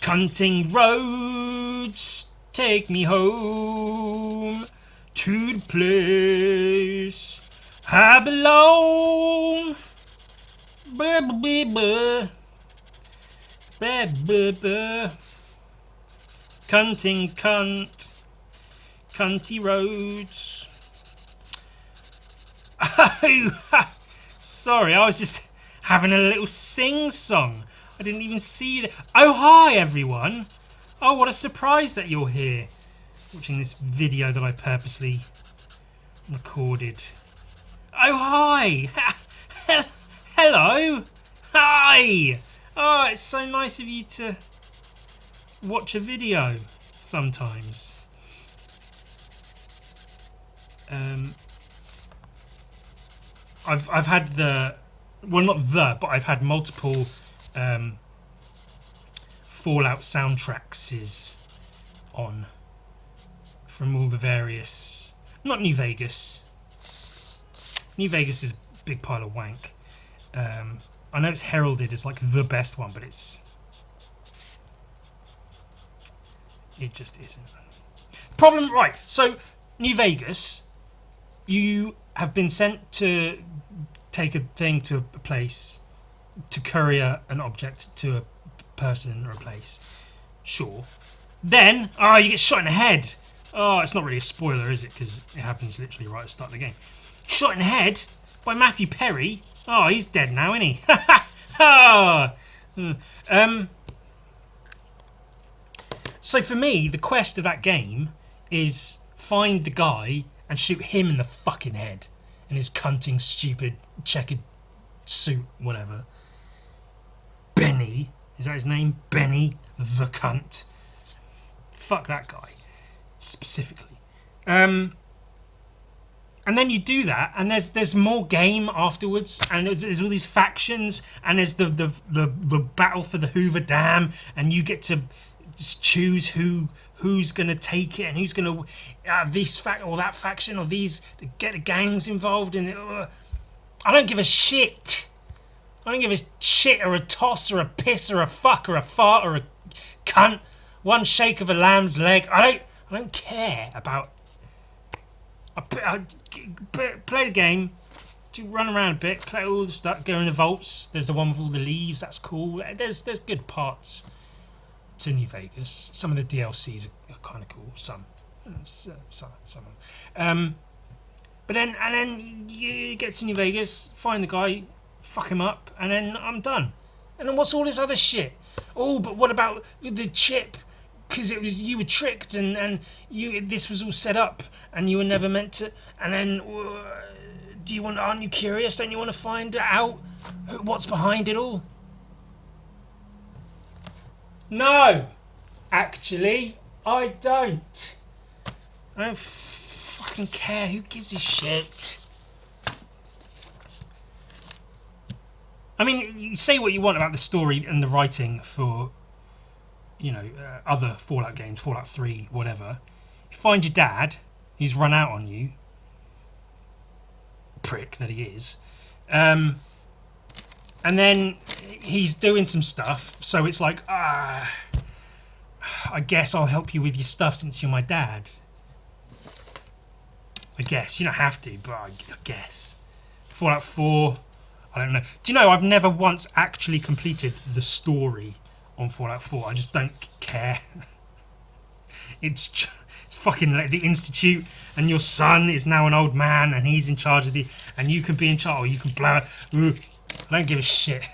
Cunting roads take me home to the place I belong. Cunting cunty roads. Oh, sorry, I was just having a little sing-song. I didn't even see that. Oh, hi, everyone. Oh, what a surprise that you're here, watching this video that I purposely recorded. Oh, hi. Hello. Hi. Oh, it's so nice of you to watch a video sometimes. I've had I've had multiple Fallout soundtracks on from all the various. Not New Vegas. New Vegas is a big pile of wank. I know it's heralded as like the best one, but it just isn't. Problem, right? So New Vegas, you have been sent to take a thing to a place, to courier an object to a person or a place. Sure. Then, you get shot in the head. Oh, it's not really a spoiler, is it? Because it happens literally right at the start of the game. Shot in the head by Matthew Perry. Oh, he's dead now, isn't he? So for me, the quest of that game is find the guy and shoot him in the fucking head in his cunting, stupid, checkered suit, whatever. Benny. Is that his name? Benny the cunt. Fuck that guy. Specifically. And then you do that, and there's more game afterwards, and there's all these factions, and there's the battle for the Hoover Dam, and you get to just choose who's gonna take it and who's gonna this fact or that faction or these get the gangs involved in it. I don't give a shit. I don't give a shit or a toss or a piss or a fuck or a fart or a cunt. One shake of a lamb's leg. I don't care about. I play the game, run around a bit, play all the stuff, go in the vaults. There's the one with all the leaves. That's cool. There's good parts to New Vegas. Some of the DLCs are kind of cool. Some of them. But then you get to New Vegas, find the guy, fuck him up, and then I'm done. And then what's all this other shit? Oh, but what about the chip? Because it was you were tricked, and this was all set up, and you were never meant to. And then, aren't you curious? Don't you want to find out what's behind it all? No, actually, I don't. I don't fucking care. Who gives a shit? I mean, you say what you want about the story and the writing for, other Fallout games, Fallout 3, whatever. You find your dad, who's run out on you, prick that he is, and then he's doing some stuff, so it's like, I guess I'll help you with your stuff since you're my dad. I guess. You don't have to, but I guess. Fallout 4, I don't know. Do you know, I've never once actually completed the story on Fallout 4. I just don't care. It's fucking like the Institute, and your son is now an old man, and he's in charge of and you can be in charge, or you can blow it. I don't give a shit.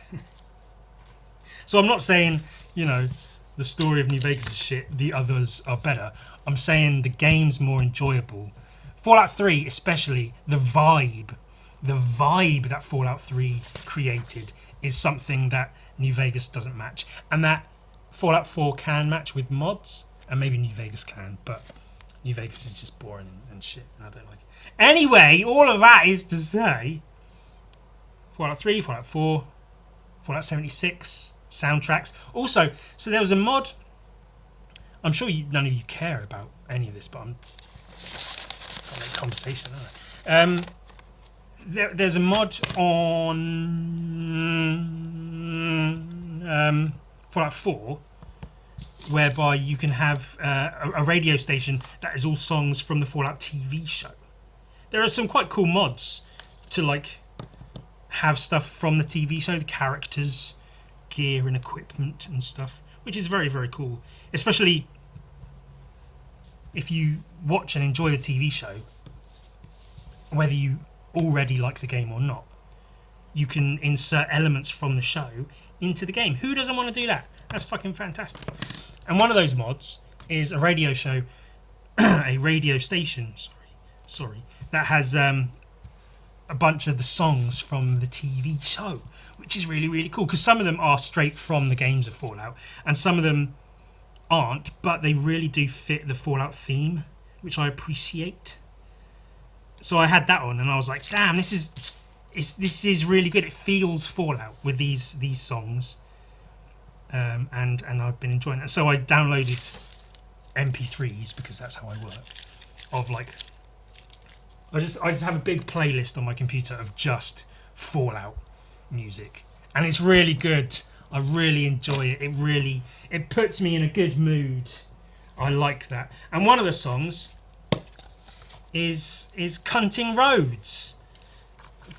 So I'm not saying, the story of New Vegas is shit, the others are better. I'm saying the game's more enjoyable. Fallout 3 especially, the vibe that Fallout 3 created is something that New Vegas doesn't match, and that Fallout 4 can match with mods, and maybe New Vegas can, but New Vegas is just boring and shit, and I don't like it. Anyway, all of that is to say, Fallout 3, Fallout 4, Fallout 76 soundtracks. Also, so there was a mod. I'm sure none of you care about any of this, but I'm got to make conversation, aren't I? There's a mod on Fallout 4 whereby you can have a radio station that is all songs from the Fallout TV show. There are some quite cool mods to like have stuff from the TV show, the characters, gear and equipment and stuff, which is very, very cool. Especially if you watch and enjoy the TV show, whether you already like the game or not, you can insert elements from the show into the game. Who doesn't want to do that? That's fucking fantastic. And one of those mods is a radio show, a radio station, sorry, that has a bunch of the songs from the TV show, which is really, really cool, because some of them are straight from the games of Fallout, and some of them aren't, but they really do fit the Fallout theme, which I appreciate. So I had that on, and I was like, damn, this is really good. It feels Fallout with these songs. And I've been enjoying it. So I downloaded MP3s, because that's how I work, of like I just have a big playlist on my computer of just Fallout music, and it's really good. I really enjoy it. It puts me in a good mood. I like that. And one of the songs is Cunting Roads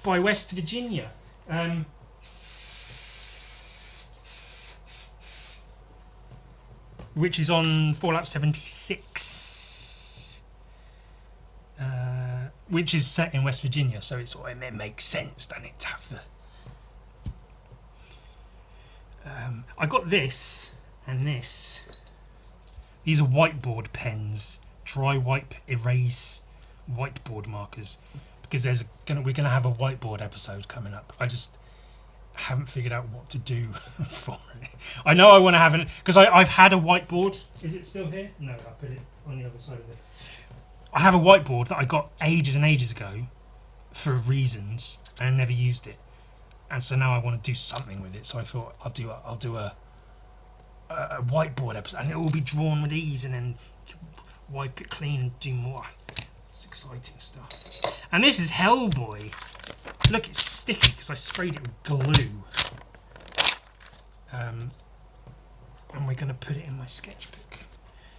by West Virginia. Which is on Fallout 76, which is set in West Virginia, so it makes sense, doesn't it, to have the... I got this and this. These are whiteboard pens, dry wipe erase whiteboard markers, because we're gonna have a whiteboard episode coming up. I just haven't figured out what to do for it. I know I want to have an, because I've had a whiteboard. Is it still here? No, I put it on the other side of it. I have a whiteboard that I got ages and ages ago for reasons, and I never used it, and so now I want to do something with it. So I thought I'll do a whiteboard episode, and it will be drawn with ease, and then wipe it clean and do more. It's exciting stuff. And this is Hellboy. Look, it's sticky because I sprayed it with glue. And we're going to put it in my sketchbook.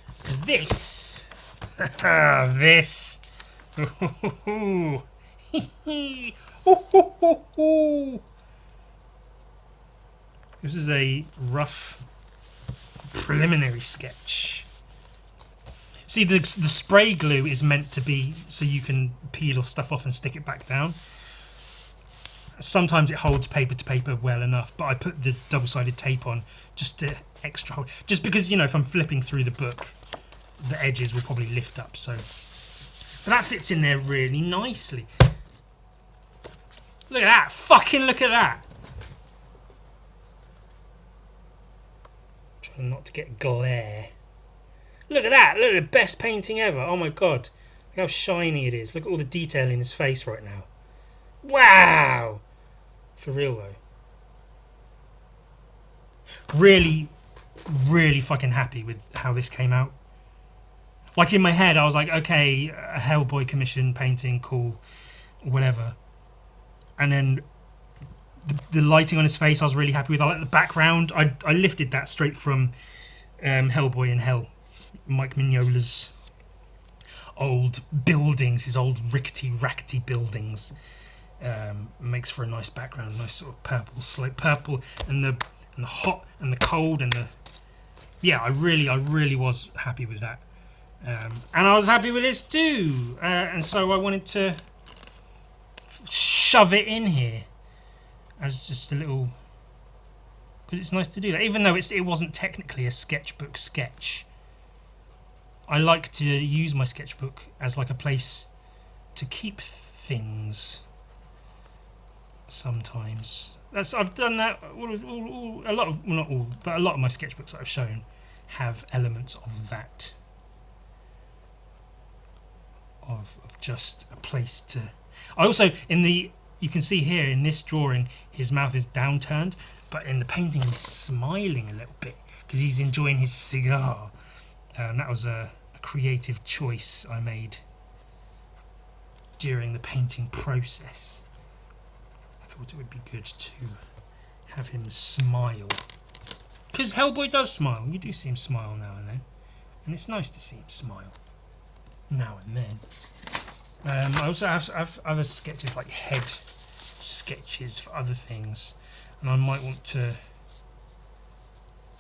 Because this... this... this is a rough preliminary sketch. See, the spray glue is meant to be so you can peel stuff off and stick it back down. Sometimes it holds paper to paper well enough, but I put the double-sided tape on just to extra hold. Just because, you know, if I'm flipping through the book, the edges will probably lift up. So, but that fits in there really nicely. Look at that! Fucking look at that! Trying not to get glare. Look at that! Look at the best painting ever! Oh my god! Look how shiny it is. Look at all the detail in his face right now. Wow! For real though. Really, really fucking happy with how this came out. Like in my head I was like, okay, a Hellboy commission painting, cool, whatever. And then the lighting on his face I was really happy with. I like the background. I lifted that straight from Hellboy in Hell. Mike Mignola's old buildings, his old rackety buildings. Makes for a nice background, nice sort of purple slope, purple and the hot and the cold and the, yeah, I really was happy with that, and I was happy with this too, and so I wanted to shove it in here as just a little, because it's nice to do that, even though it wasn't technically a sketchbook sketch. I like to use my sketchbook as like a place to keep things. Sometimes I've done that. A lot of, well, not all, but a lot of my sketchbooks that I've shown have elements of that, of just a place to. I also you can see here in this drawing his mouth is downturned, but in the painting he's smiling a little bit because he's enjoying his cigar. That was a creative choice I made during the painting process. I thought it would be good to have him smile. Because Hellboy does smile. You do see him smile now and then. And it's nice to see him smile. Now and then. I also have other sketches, like head sketches for other things. And I might want to,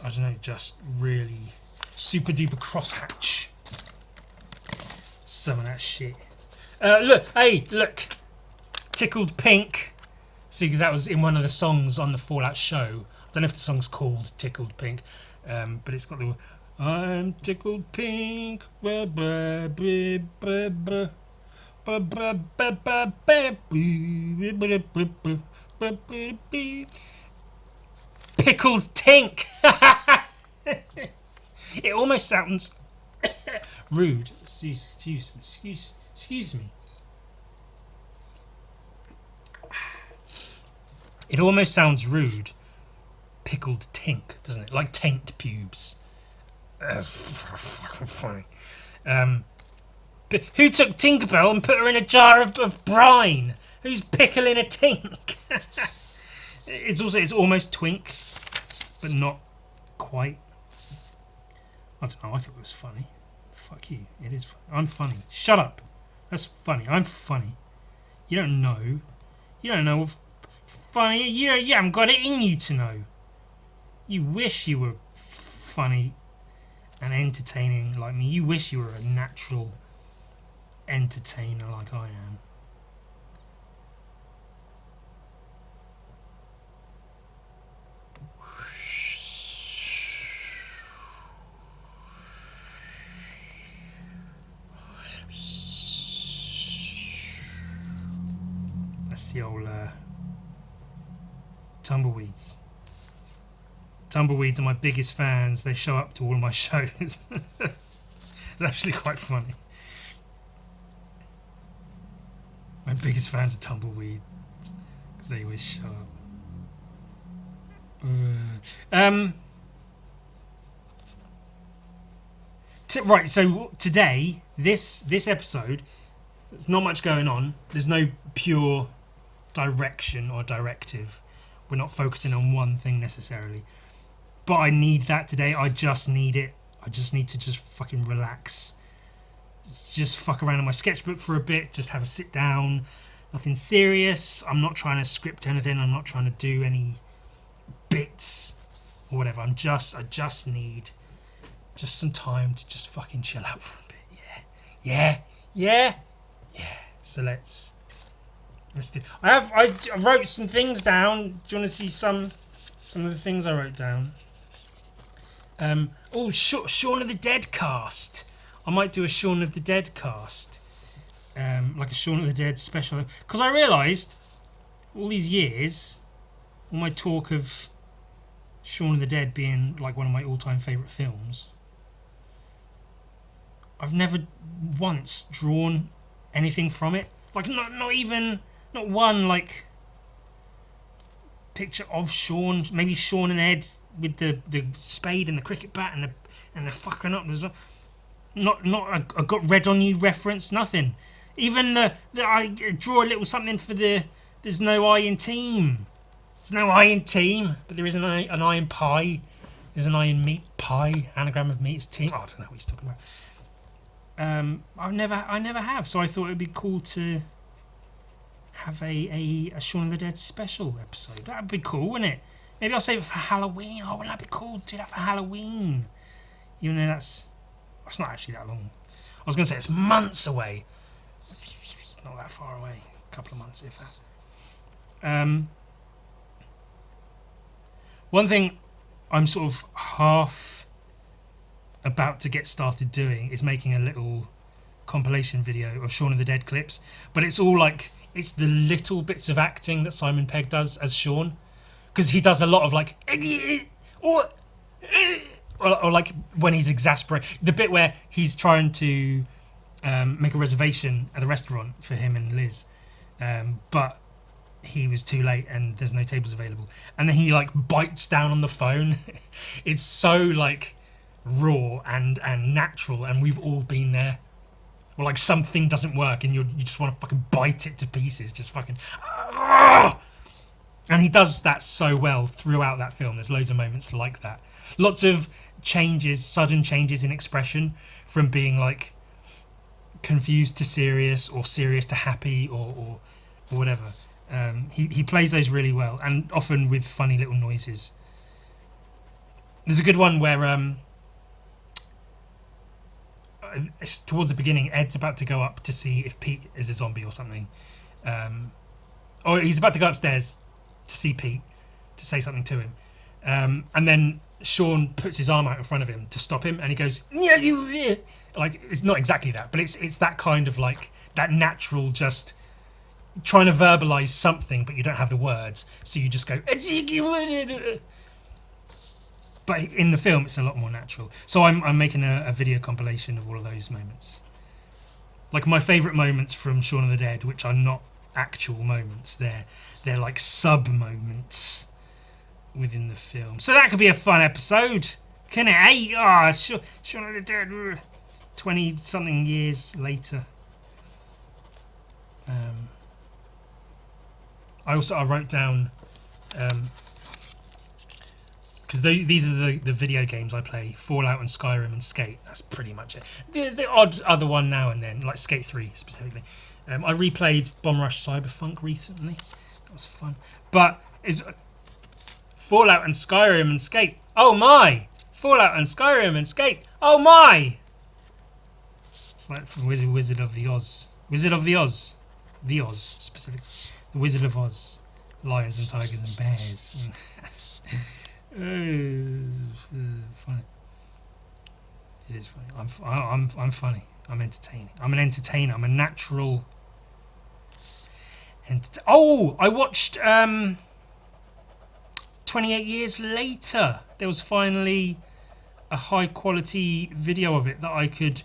I don't know, just really super duper crosshatch some of that shit. Look, hey, look. Tickled Pink. See, because that was in one of the songs on the Fallout show. I don't know if the song's called Tickled Pink, but it's got the I'm tickled pink. Pickled Tink. It almost sounds rude. Excuse me. It almost sounds rude. Pickled Tink, doesn't it? Like taint pubes. That's fucking funny. But who took Tinkerbell and put her in a jar of brine? Who's pickling a tink? It's almost twink, but not quite. I don't know. I thought it was funny. Fuck you. It is funny. I'm funny. Shut up. That's funny. I'm funny. You don't know. You don't know what funny. You haven't got it in you to know. You wish you were funny and entertaining like me. You wish you were a natural entertainer like I am. That's the old tumbleweeds. Tumbleweeds are my biggest fans. They show up to all of my shows. It's actually quite funny. My biggest fans are tumbleweeds because they always show up. Right, so today, this episode, there's not much going on. There's no pure direction or directive. We're not focusing on one thing necessarily. But I need that today. I just need it. I just need to just fucking relax. Just fuck around in my sketchbook for a bit. Just have a sit down. Nothing serious. I'm not trying to script anything. I'm not trying to do any bits or whatever. I just need just some time to just fucking chill out for a bit. Yeah. So let's do. I wrote some things down. Do you want to see some of the things I wrote down? Shaun of the Dead cast. I might do a Shaun of the Dead cast, like a Shaun of the Dead special. Because I realised all these years, all my talk of Shaun of the Dead being like one of my all-time favourite films, I've never once drawn anything from it. Like not one like picture of Shaun. Maybe Shaun and Ed with the spade and the cricket bat and the fucking up. There's not a got red on you reference. Nothing. Even I draw a little something for there's no I in team. There's no I in team, but there is an I in pie. There's an I in meat pie. Anagram of meat is team. Oh, I don't know what he's talking about. I never have. So I thought it'd be cool to have a Shaun of the Dead special episode. That'd be cool, wouldn't it? Maybe I'll save it for Halloween. Oh, wouldn't that be cool to do that for Halloween? Even though that's not actually that long. I was going to say it's months away. It's not that far away. A couple of months, if that. One thing I'm sort of half about to get started doing is making a little compilation video of Shaun of the Dead clips. But it's all like, it's the little bits of acting that Simon Pegg does as Shaun. Because he does a lot of like, or like when he's exasperated. The bit where he's trying to make a reservation at a restaurant for him and Liz, but he was too late and there's no tables available. And then he like bites down on the phone. It's so like raw and natural, and we've all been there. Or like something doesn't work and you just want to fucking bite it to pieces. Just fucking... And he does that so well throughout that film. There's loads of moments like that. Lots of changes, sudden changes in expression, from being like confused to serious, or serious to happy, or whatever. He plays those really well, and often with funny little noises. There's a good one where it's towards the beginning. Ed's about to go up to see if Pete is a zombie or something, or he's about to go upstairs to see Pete to say something to him, and then Sean puts his arm out in front of him to stop him, and he goes, "Yeah, you." Like, it's not exactly that, but it's that kind of like that natural, just trying to verbalize something, but you don't have the words, so you just go. But in the film, it's a lot more natural. So I'm making a video compilation of all of those moments. Like my favourite moments from Shaun of the Dead, which are not actual moments, they're like sub moments within the film. So that could be a fun episode, can it? Hey, Shaun of the Dead, 20 something years later. I wrote down, because these are the video games I play: Fallout and Skyrim and Skate. That's pretty much it. The odd other one now and then, like Skate 3 specifically. I replayed Bomb Rush Cyberpunk recently. That was fun. But is Fallout and Skyrim and Skate. Oh my! Fallout and Skyrim and Skate. Oh my! It's like from Wizard of the Oz. Wizard of the Oz. The Oz, specifically. The Wizard of Oz. Lions and tigers and bears. Funny. It is funny. I'm funny. I'm entertaining. I'm an entertainer. I'm a natural. I watched 28 years later. There was finally a high quality video of it that I could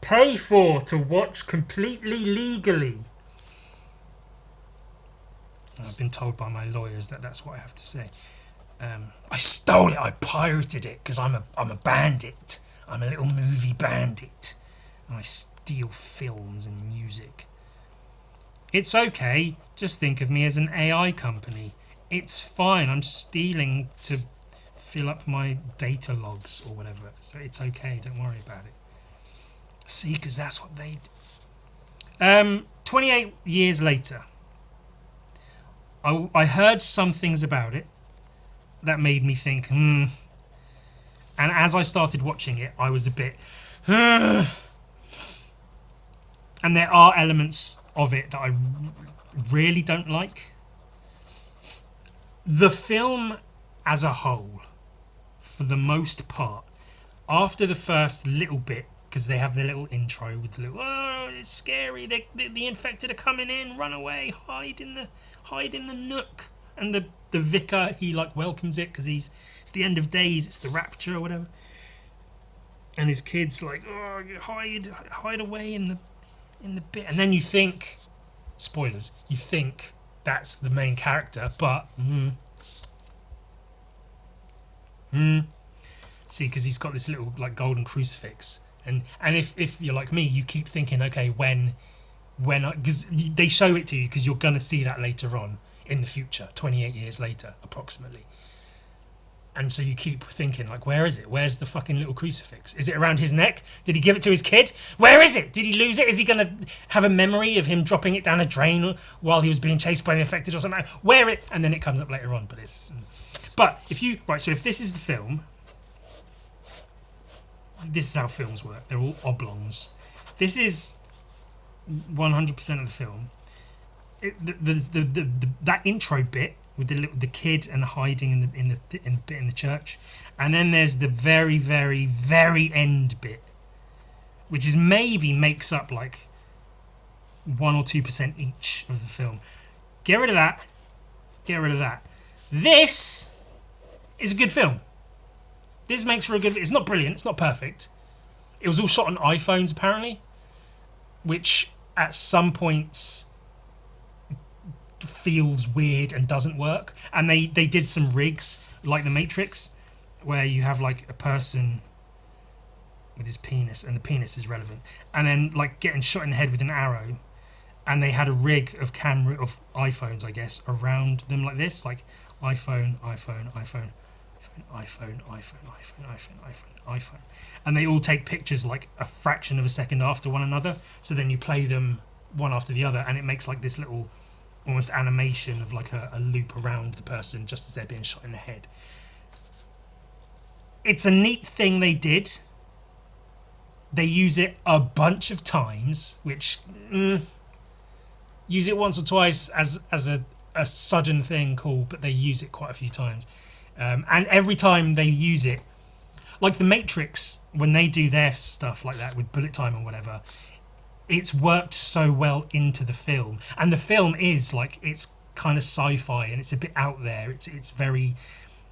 pay for to watch completely legally. I've been told by my lawyers that that's what I have to say. I stole it. I pirated it because I'm a bandit. I'm a little movie bandit, and I steal films and music. It's okay. Just think of me as an AI company. It's fine. I'm stealing to fill up my data logs or whatever. So it's okay. Don't worry about it. See, because that's what they do. 28 years later, I heard some things about it that made me think, And as I started watching it, I was a bit, And there are elements of it that I really don't like. The film as a whole, for the most part, after the first little bit, because they have their little intro with the little, oh, it's scary, the infected are coming in, run away, hide in the nook. And the vicar, he like welcomes it because it's the end of days, it's the rapture or whatever. And his kids like, oh, hide away in the bit. And then you think, spoilers, you think that's the main character, but see, because he's got this little like golden crucifix, and if you're like me, you keep thinking, okay, when because they show it to you because you're gonna see that later on in the future, 28 years later approximately. And so you keep thinking, like, where is it? Where's the fucking little crucifix? Is it around his neck? Did he give it to his kid? Where is it? Did he lose it? Is he going to have a memory of him dropping it down a drain while he was being chased by the infected or something? Where it? And then it comes up later on. But if you... Right, so if this is the film... This is how films work. They're all oblongs. This is 100% of the film. That intro bit with the kid and hiding in the church, and then there's the very, very, very end bit, which is maybe makes up like 1 or 2% each of the film. Get rid of that. Get rid of that. This is a good film. This makes for a good. It's not brilliant. It's not perfect. It was all shot on iPhones apparently, which at some points feels weird and doesn't work. And they did some rigs like The Matrix, where you have like a person with his penis, and the penis is relevant, and then like getting shot in the head with an arrow, and they had a rig of iPhones, I guess, around them like this, like iPhone, iPhone, iPhone, iPhone, iPhone, iPhone, iPhone, iPhone, iPhone, and they all take pictures like a fraction of a second after one another. So then you play them one after the other, and it makes like this little almost animation of like a loop around the person just as they're being shot in the head. It's a neat thing they did. They use it a bunch of times, which use it once or twice as a sudden thing, cool, but they use it quite a few times. And every time they use it, like The Matrix, when they do their stuff like that with bullet time and whatever, it's worked so well into the film. And the film is like, it's kind of sci-fi and it's a bit out there. It's very,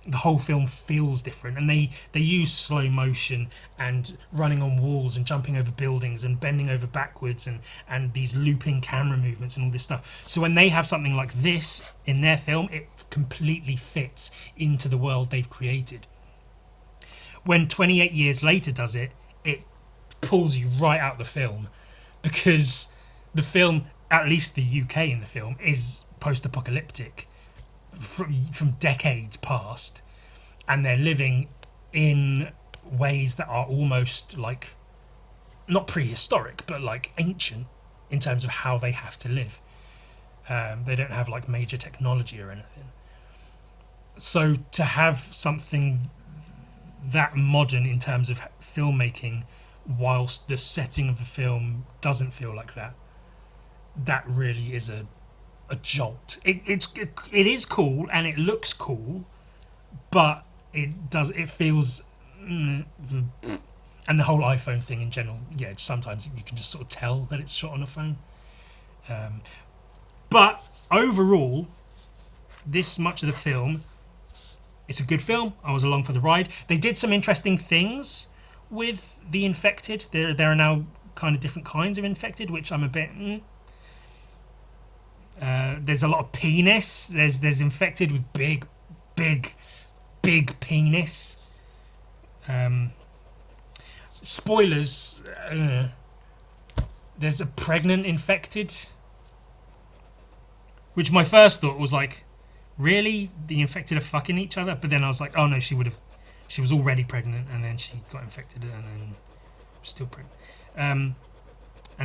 the whole film feels different, and they use slow motion and running on walls and jumping over buildings and bending over backwards and these looping camera movements and all this stuff. So when they have something like this in their film, it completely fits into the world they've created. When 28 Years Later does it, it pulls you right out of the film, because the film, at least the UK in the film, is post-apocalyptic from decades past, and they're living in ways that are almost like not prehistoric but like ancient in terms of how they have to live. They don't have like major technology or anything, so to have something that modern in terms of filmmaking whilst the setting of the film doesn't feel like that really is a jolt. It is cool and it looks cool, but it feels and the whole iPhone thing in general, yeah, sometimes you can just sort of tell that it's shot on a phone. But overall, this much of the film, it's a good film. I was along for the ride. They did some interesting things with the infected. There are now kind of different kinds of infected, which I'm a bit there's a lot of penis. There's infected with big penis. Spoilers. There's a pregnant infected, which my first thought was like, really? The infected are fucking each other? But then I was like, oh no, she was already pregnant and then she got infected and then still pregnant. And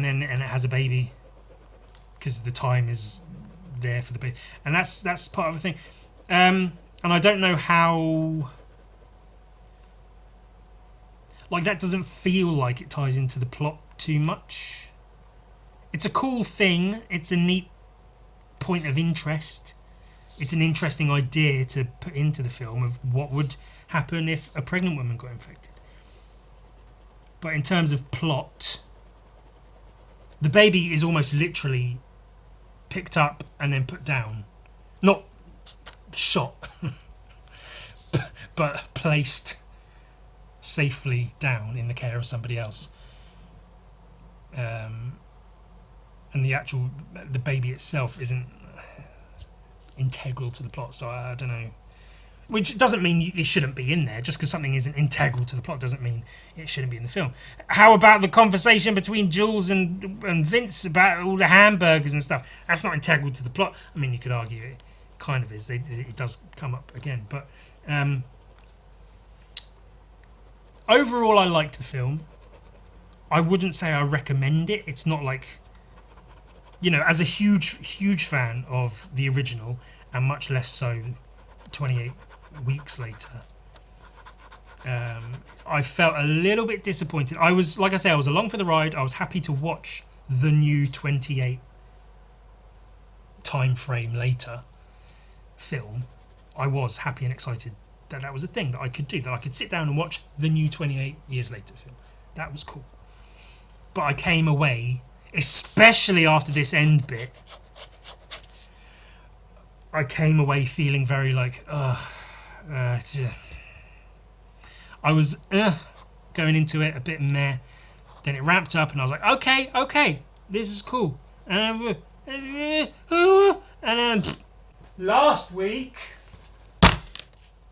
it has a baby, because the time is there for the baby, and that's part of the thing. And I don't know how, like, that doesn't feel like it ties into the plot too much. It's a cool thing. It's a neat point of interest. It's an interesting idea to put into the film of what would happen if a pregnant woman got infected. But in terms of plot, the baby is almost literally picked up and then put down. Not shot, but placed safely down in the care of somebody else. And the baby itself isn't integral to the plot, so I don't know. Which doesn't mean it shouldn't be in there. Just because something isn't integral to the plot doesn't mean it shouldn't be in the film. How about the conversation between Jules and Vince about all the hamburgers and stuff? That's not integral to the plot. I mean, you could argue it kind of is. It does come up again. But overall, I liked the film. I wouldn't say I recommend it. It's not like, as a huge fan of the original, and much less so 28 weeks later, I felt a little bit disappointed. I was along for the ride. I was happy to watch the new 28 time frame later film. I was happy and excited that was a thing that I could do, that I could sit down and watch the new 28 years later film. That was cool. But I came away, especially after this end bit, I came away feeling very like, I was going into it a bit meh. Then it ramped up and I was like, okay, this is cool. And then last week,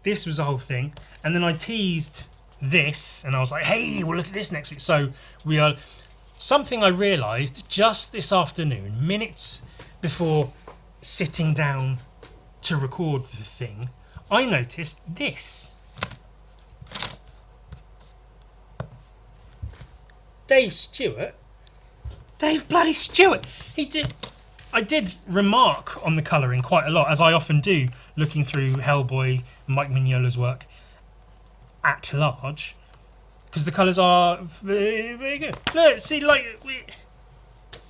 this was the whole thing. And then I teased this and I was like, hey, we'll look at this next week. So we are Something I realised just this afternoon, minutes before sitting down to record the thing, I noticed this. Dave bloody Stewart! I did remark on the colouring quite a lot, as I often do, looking through Hellboy and Mike Mignola's work at large, because the colours are very, very good. Look, see, like,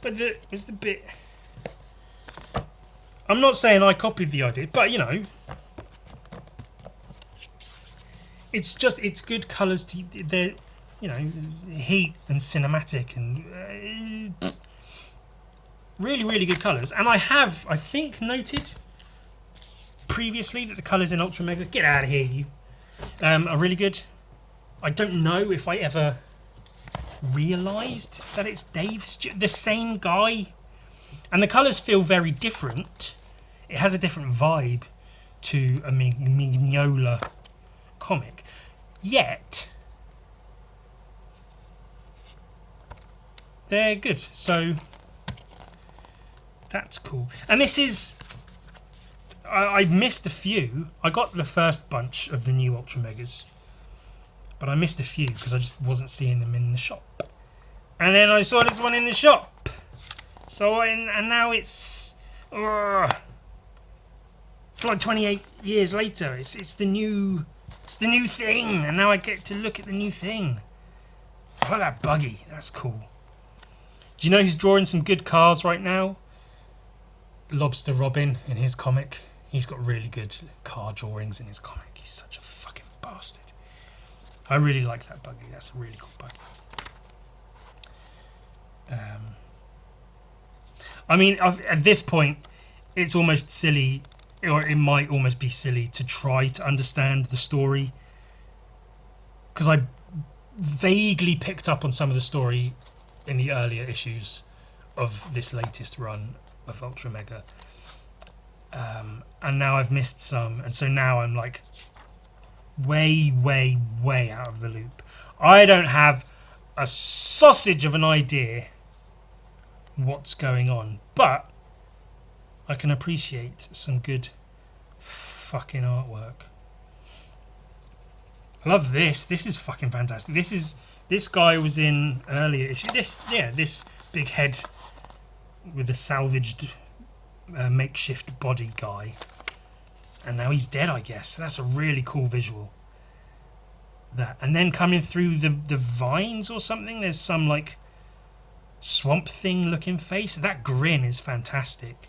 it's the bit. I'm not saying I copied the idea, but you know, it's good colours. They're, you know, heat and cinematic and really, really good colours. And I think, noted previously that the colours in Ultra Mega, get out of here, you, are really good. I don't know if I ever realised that it's the same guy, and the colours feel very different. It has a different vibe to a Mignola comic, yet they're good. So that's cool. And this is, I've missed a few. I got the first bunch of the new Ultra Megas, but I missed a few because I just wasn't seeing them in the shop. And then I saw this one in the shop. So and now it's like 28 years later. It's the new thing, and now I get to look at the new thing. I like that buggy. That's cool. Do you know who's drawing some good cars right now? Lobster Robin in his comic. He's got really good car drawings in his comic. He's such a fucking bastard. I really like that buggy. That's a really cool buggy. I mean, at this point, it's almost silly, or it might almost be silly to try to understand the story, because I vaguely picked up on some of the story in the earlier issues of this latest run of Ultra Mega, and now I've missed some, and so now I'm like way out of the loop. I don't have a sausage of an idea what's going on, but I can appreciate some good fucking artwork. I love this. This is fucking fantastic. This guy was in earlier issue. This big head with a salvaged makeshift body guy, and now he's dead, I guess. That's a really cool visual. That, and then coming through the vines or something, there's some like swamp thing looking face. That grin is fantastic.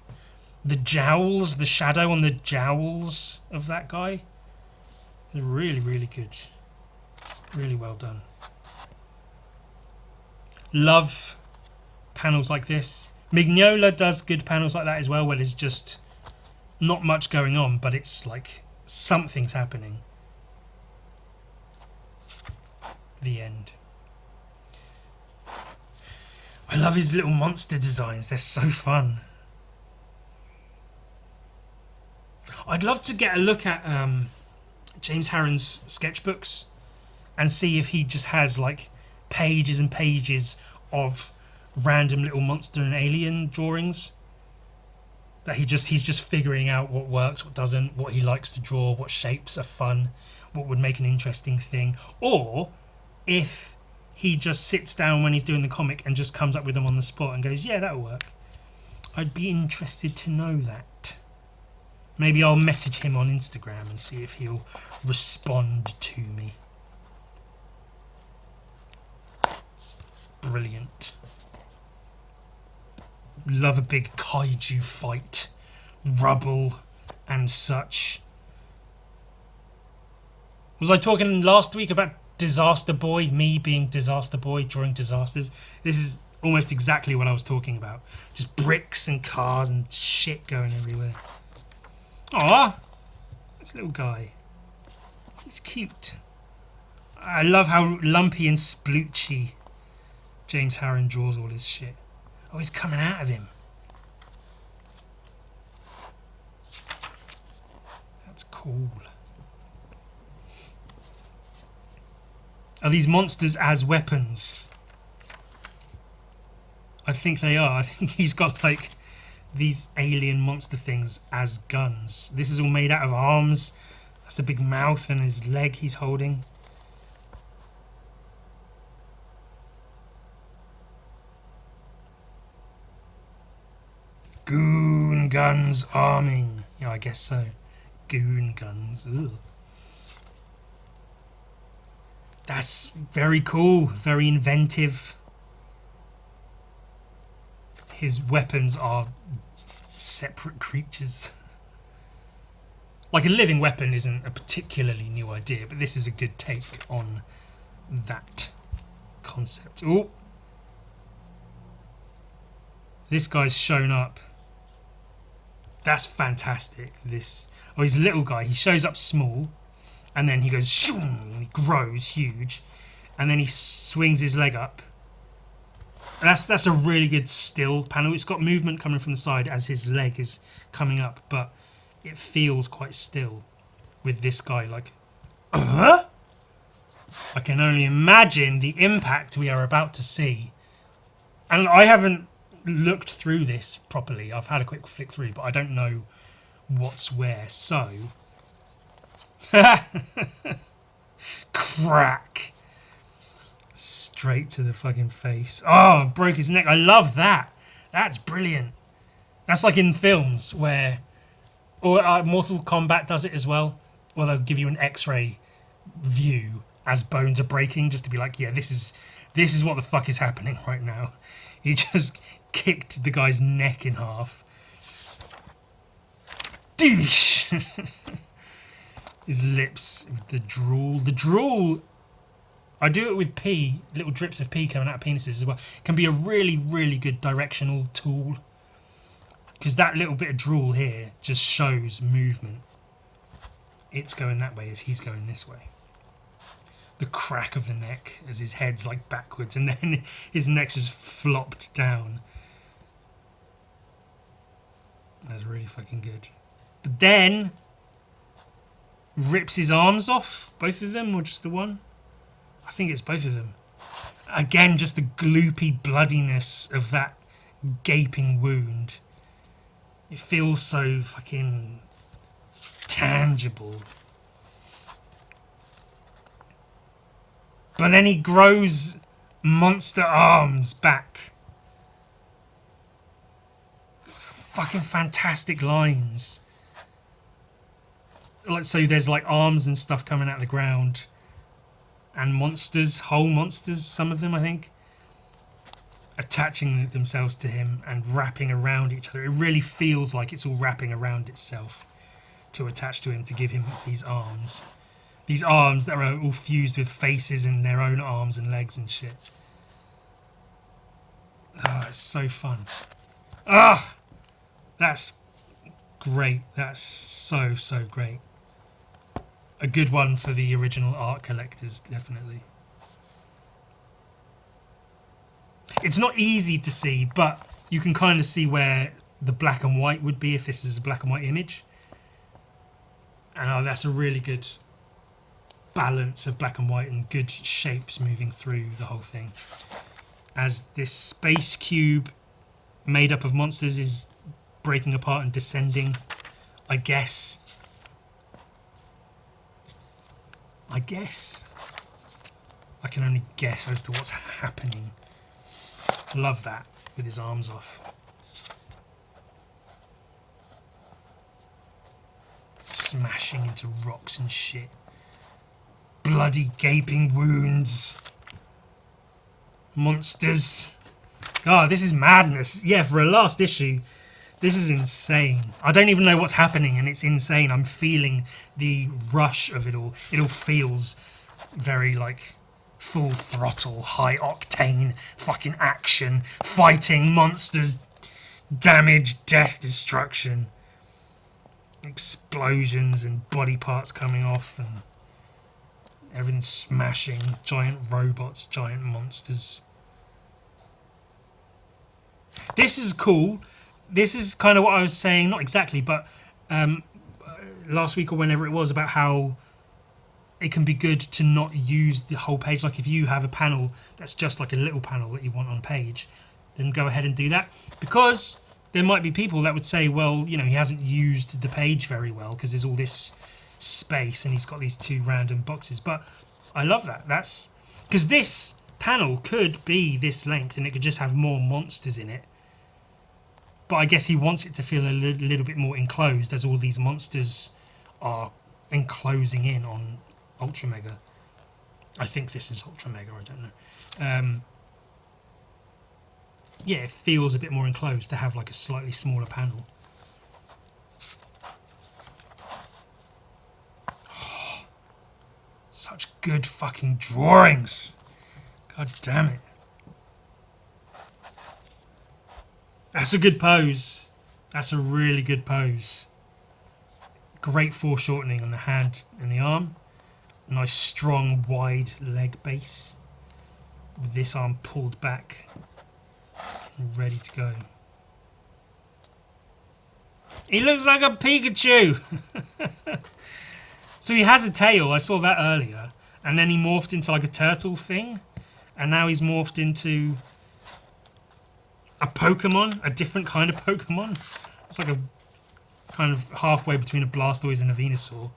The jowls, the shadow on the jowls of that guy is really, really good. Really well done. Love panels like this. Mignola does good panels like that as well, where there's just not much going on, but it's like something's happening. The end. I love his little monster designs. They're so fun. I'd love to get a look at James Harren's sketchbooks and see if he just has like pages and pages of random little monster and alien drawings that he's just figuring out what works, what doesn't, what he likes to draw, what shapes are fun, what would make an interesting thing, or if he just sits down when he's doing the comic and just comes up with them on the spot and goes, yeah, that'll work. I'd be interested to know that. Maybe I'll message him on Instagram and see if he'll respond to me. Brilliant. Love a big kaiju fight. Rubble and such. Was I talking last week about Disaster Boy, me being Disaster Boy, drawing disasters? This is almost exactly what I was talking about. Just bricks and cars and shit going everywhere. Aw, this little guy. He's cute. I love how lumpy and sploochy James Harren draws all his shit. Oh, he's coming out of him. That's cool. Are these monsters as weapons? I think they are. I think he's got like these alien monster things as guns. This is all made out of arms. That's a big mouth and his leg he's holding. Goon guns arming. Yeah, I guess so. Goon guns. Ugh. That's very cool. Very inventive. His weapons are separate creatures. Like a living weapon isn't a particularly new idea, but this is a good take on that concept. Oh, this guy's shown up. That's fantastic. This, oh, he's a little guy. He shows up small, and then he goes shoom, and he grows huge, and then he swings his leg up. That's a really good still panel. It's got movement coming from the side as his leg is coming up, but it feels quite still with this guy like, I can only imagine the impact we are about to see. And I haven't looked through this properly. I've had a quick flick through, but I don't know what's where. So, crack. Straight to the fucking face. Oh, broke his neck. I love that. That's brilliant. That's like in films where, or Mortal Kombat does it as well, where they'll give you an X-ray view as bones are breaking, just to be like, yeah, this is what the fuck is happening right now. He just kicked the guy's neck in half. Deesh! His lips, the drool. The drool, I do it with pee, little drips of pee coming out of penises as well. Can be a really, really good directional tool. Because that little bit of drool here just shows movement. It's going that way as he's going this way. The crack of the neck as his head's like backwards and then his neck's just flopped down. That's really fucking good. But then rips his arms off, both of them or just the one? I think it's both of them. Again, just the gloopy bloodiness of that gaping wound. It feels so fucking tangible. But then he grows monster arms back. Fucking fantastic lines. Like, so there's like arms and stuff coming out of the ground. And monsters, whole monsters, some of them I think, attaching themselves to him and wrapping around each other. It really feels like it's all wrapping around itself to attach to him, to give him these arms. These arms that are all fused with faces and their own arms and legs and shit. Oh, it's so fun. Ah, that's great. That's so, so great. A good one for the original art collectors, definitely. It's not easy to see, but you can kind of see where the black and white would be if this is a black and white image. And that's a really good balance of black and white and good shapes moving through the whole thing. As this space cube made up of monsters is breaking apart and descending, I guess. I can only guess as to what's happening. Love that, with his arms off. Smashing into rocks and shit. Bloody gaping wounds. Monsters. God, this is madness. Yeah, for a last issue, this is insane. I don't even know what's happening and it's insane. I'm feeling the rush of it all. It all feels very like full throttle, high octane fucking action, fighting monsters, damage, death, destruction, explosions and body parts coming off and everything smashing, giant robots, giant monsters. This is cool. This is kind of what I was saying, not exactly, but last week or whenever it was, about how it can be good to not use the whole page. Like if you have a panel that's just like a little panel that you want on page, then go ahead and do that. Because there might be people that would say, well, you know, he hasn't used the page very well because there's all this space and he's got these 2 random boxes. But I love that. That's because this panel could be this length and it could just have more monsters in it. But I guess he wants it to feel a little bit more enclosed as all these monsters are enclosing in on Ultra Mega. I think this is Ultra Mega, I don't know. Yeah, it feels a bit more enclosed to have like a slightly smaller panel. Oh, such good fucking drawings. God damn it. That's a good pose. That's a really good pose. Great foreshortening on the hand and the arm. Nice strong wide leg base. With this arm pulled back. And ready to go. He looks like a Pikachu! So he has a tail, I saw that earlier. And then he morphed into like a turtle thing. And now he's morphed into a Pokemon, a different kind of Pokemon. It's like a kind of halfway between a Blastoise and a Venusaur.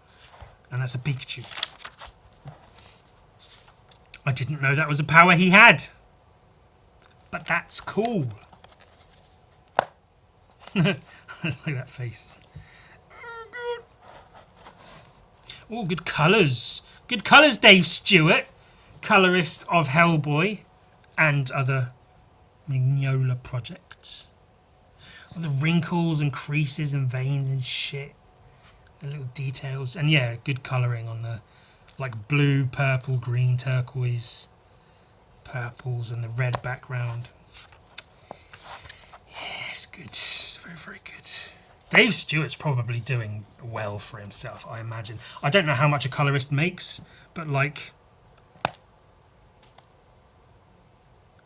And that's a Pikachu. I didn't know that was a power he had. But that's cool. I like that face. Oh, good colours. Good colours, Dave Stewart. Colourist of Hellboy and other Mignola projects. All the wrinkles and creases and veins and shit. The little details. And yeah, good colouring on the like blue, purple, green, turquoise purples and the red background. Yeah, it's good. It's very, very good. Dave Stewart's probably doing well for himself, I imagine. I don't know how much a colourist makes, but like...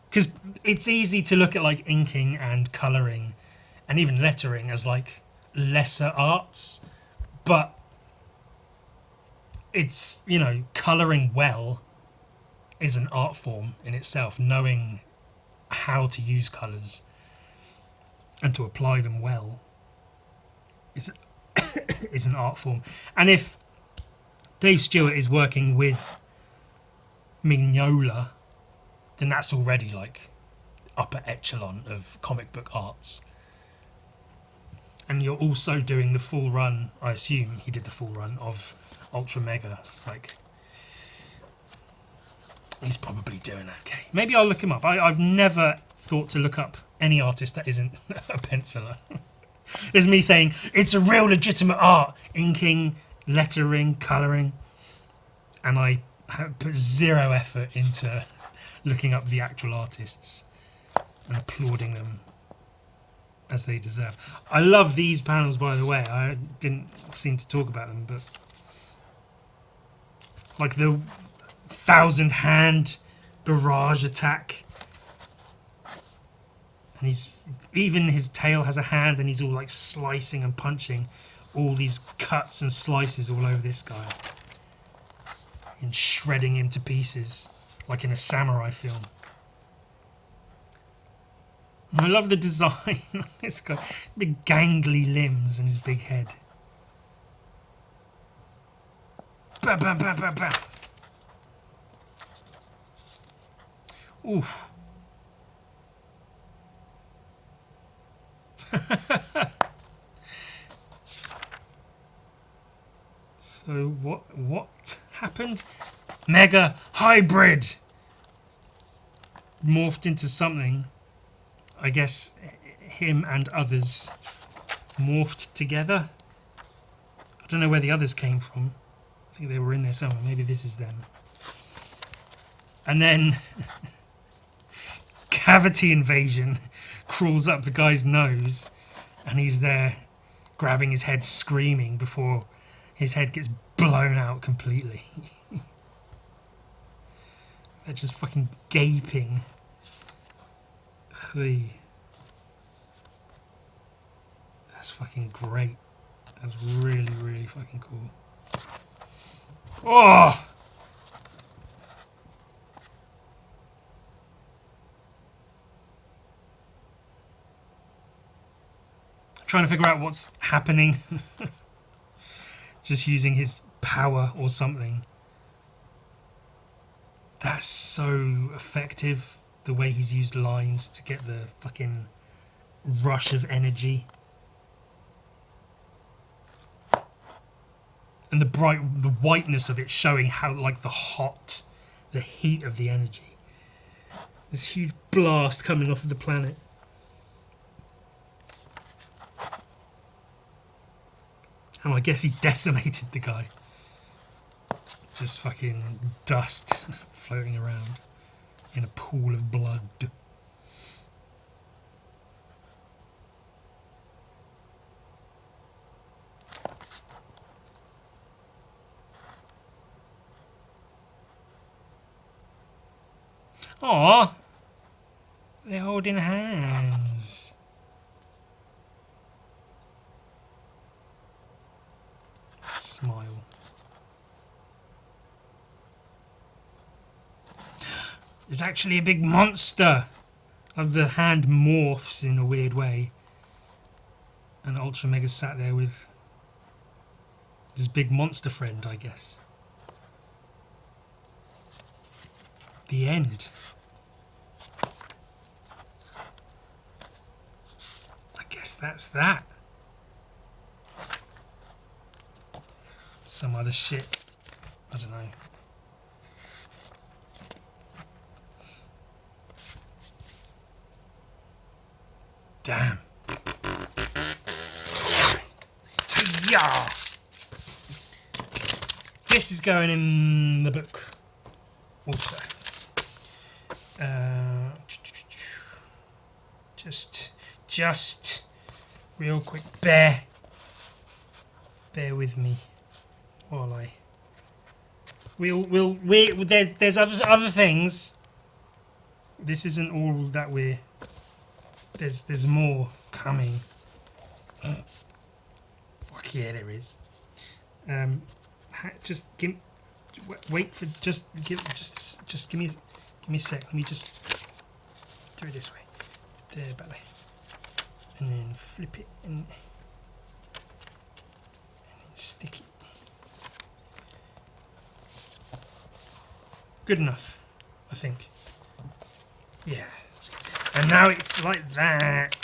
Because it's easy to look at like inking and colouring and even lettering as like lesser arts, but it's, you know, colouring well is an art form in itself. Knowing how to use colours and to apply them well is an art form. And if Dave Stewart is working with Mignola, then that's already like upper echelon of comic book arts. And you're also doing the full run, I assume he did the full run of Ultra Mega. Like, he's probably doing okay. Maybe I'll look him up. I've never thought to look up any artist that isn't a penciler. There's me saying, it's a real legitimate art. Inking, lettering, colouring. And I put zero effort into looking up the actual artists and applauding them as they deserve. I love these panels, by the way. I didn't seem to talk about them, but like the 1,000 hand barrage attack, and even his tail has a hand, and he's all like slicing and punching all these cuts and slices all over this guy and shredding him to pieces like in a samurai film. And I love the design of this guy. Big gangly limbs and his big head. Bam, bam, bam, bam, bam. Oof. So what happened? Mega hybrid morphed into something. I guess him and others morphed together. I don't know where the others came from. I think they were in there somewhere. Maybe this is them. And then Cavity Invasion crawls up the guy's nose and he's there grabbing his head, screaming before his head gets blown out completely. They're just fucking gaping. That's fucking great. That's really, really fucking cool. Oh! trying to figure out what's happening. Just using his power or something. That's so effective, the way he's used lines to get the fucking rush of energy. And the whiteness of it showing how, like, the heat of the energy. This huge blast coming off of the planet. And I guess he decimated the guy. Just fucking dust floating around in a pool of blood. Aww, they're holding hands. Smile. There's actually a big monster. Of the hand morphs in a weird way. And Ultra Mega sat there with his big monster friend, I guess. The end. I guess that's that. Some other shit. I don't know. Damn. Yeah. This is going in the book. Also. Just real quick. Bear with me while I. There's other things. This isn't all that we're. There's more coming. Fuck yeah, there is. Just give. Wait for just give me a sec. Let me just do it this way. There, belly, and then flip it and then stick it. Good enough, I think. Yeah. And now it's like that.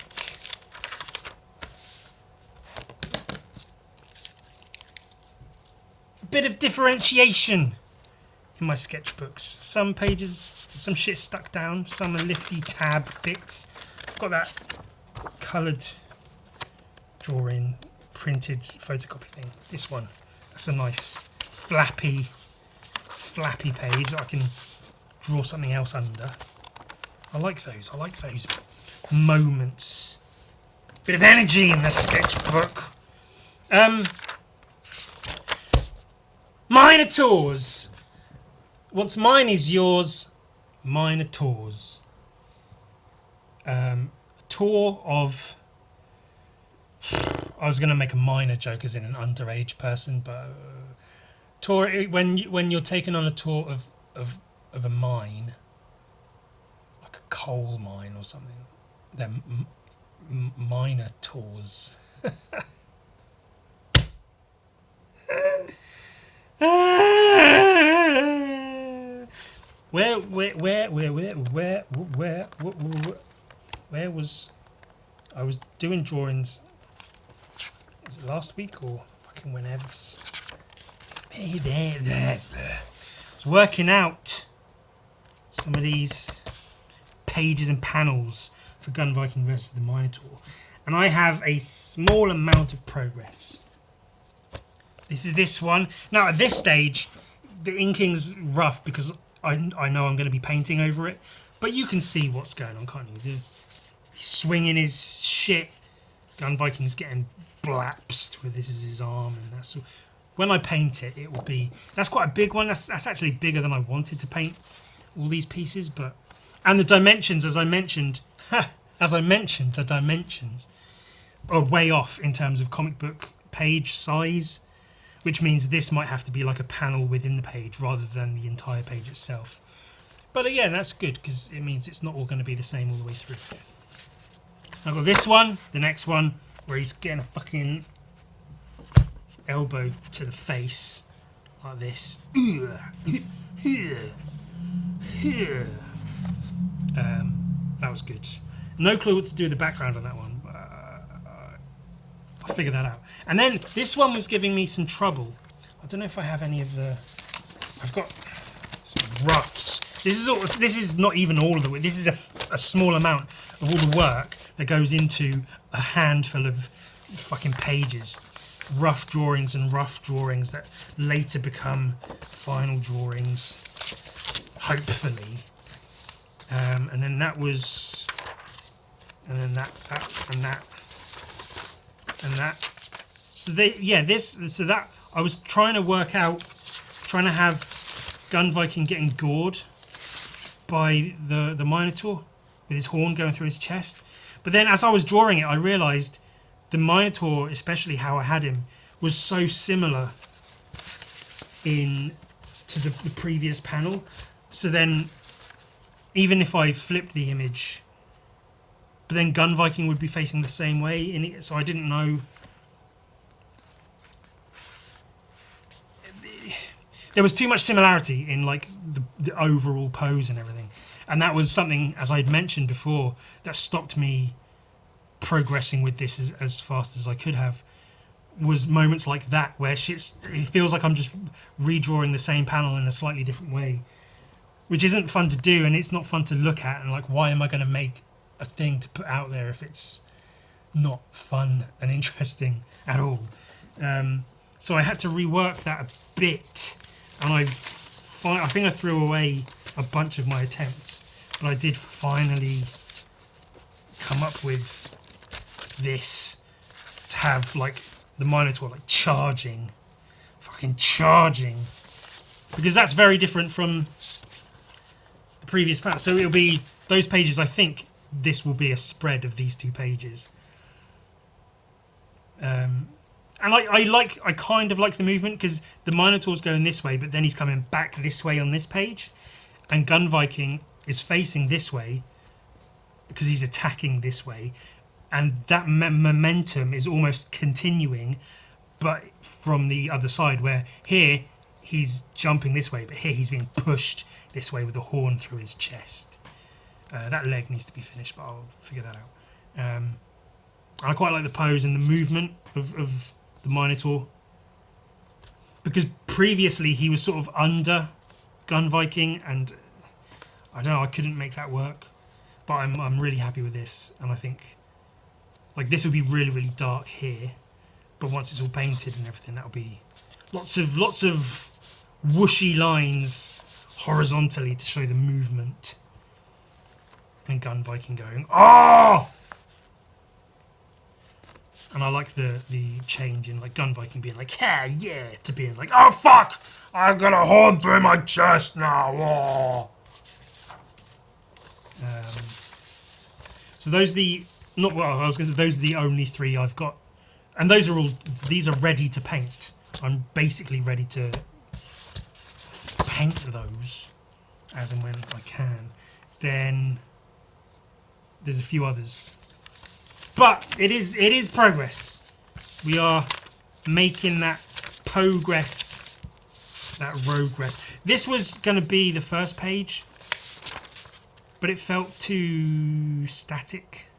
A bit of differentiation in my sketchbooks. Some pages, some shit stuck down, some are lifty tab bits. I've got that coloured drawing, printed photocopy thing. This one, that's a nice flappy page that I can draw something else under. I like those moments. Bit of energy in the sketchbook. Minotaurs. What's mine is yours. Minotaurs. Tour of. I was going to make a minor joke as in an underage person, but tour when you're taken on a tour of a mine. Coal mine or something. They're minor tours. Where was I was doing drawings? Was it last week or fucking whenever? There. I was working out some of these pages and panels for Gun Viking versus the Minotaur, and I have a small amount of progress. This is this one. Now at this stage the inking's rough because I know I'm going to be painting over it, but you can see what's going on, can't you? He's swinging his shit. Gun Viking's getting blapsed with this is his arm, and that's when I paint it, it will be. That's quite a big one. That's actually bigger than I wanted to paint all these pieces, but. And the dimensions, as I mentioned, the dimensions are way off in terms of comic book page size, which means this might have to be like a panel within the page rather than the entire page itself. But again, that's good because it means it's not all going to be the same all the way through. I've got this one, the next one, where he's getting a fucking elbow to the face like this. That was good. No clue what to do with the background on that one. I'll figure that out. And then this one was giving me some trouble. I don't know if I have any of the. I've got some roughs. This is not even all of the work. This is a small amount of all the work that goes into a handful of fucking pages. Rough drawings and rough drawings that later become final drawings, hopefully. And then that was, and then that and that and that. So that I was trying to work out, trying to have Gun Viking getting gored by the Minotaur with his horn going through his chest. But then as I was drawing it, I realised the Minotaur, especially how I had him, was so similar to the previous panel. So then, even if I flipped the image, but then Gun Viking would be facing the same way in it, so I didn't know. There was too much similarity in like the overall pose and everything, and that was something, as I'd mentioned before, that stopped me progressing with this as fast as I could have. Was moments like that where it feels like I'm just redrawing the same panel in a slightly different way, which isn't fun to do, and it's not fun to look at, and like, why am I going to make a thing to put out there if it's not fun and interesting at all? So I had to rework that a bit, and I think I threw away a bunch of my attempts, but I did finally come up with this to have like the Minotaur like fucking charging, because that's very different from the previous panel. So it'll be those pages. I think this will be a spread of these two pages. And I kind of like the movement, because the Minotaur's going this way, but then he's coming back this way on this page, and Gun Viking is facing this way because he's attacking this way, and that momentum is almost continuing, but from the other side, where here he's jumping this way, but here he's being pushed this way with the horn through his chest. That leg needs to be finished, but I'll figure that out. I quite like the pose and the movement of the Minotaur, because previously he was sort of under Gun Viking, and I don't know, I couldn't make that work, but I'm really happy with this, and I think like this will be really, really dark here, but once it's all painted and everything, that'll be lots of whooshy lines horizontally to show the movement, and Gun Viking going, "Oh!" And I like the change in like Gun Viking being like, yeah, to being like, "Oh fuck! I've got a horn through my chest now." Oh. So those are the those are the only three I've got, and these are ready to paint. I'm basically ready to paint those as and when I can. Then there's a few others. But it is progress. We are making that progress, that progress. This was going to be the first page, but it felt too static.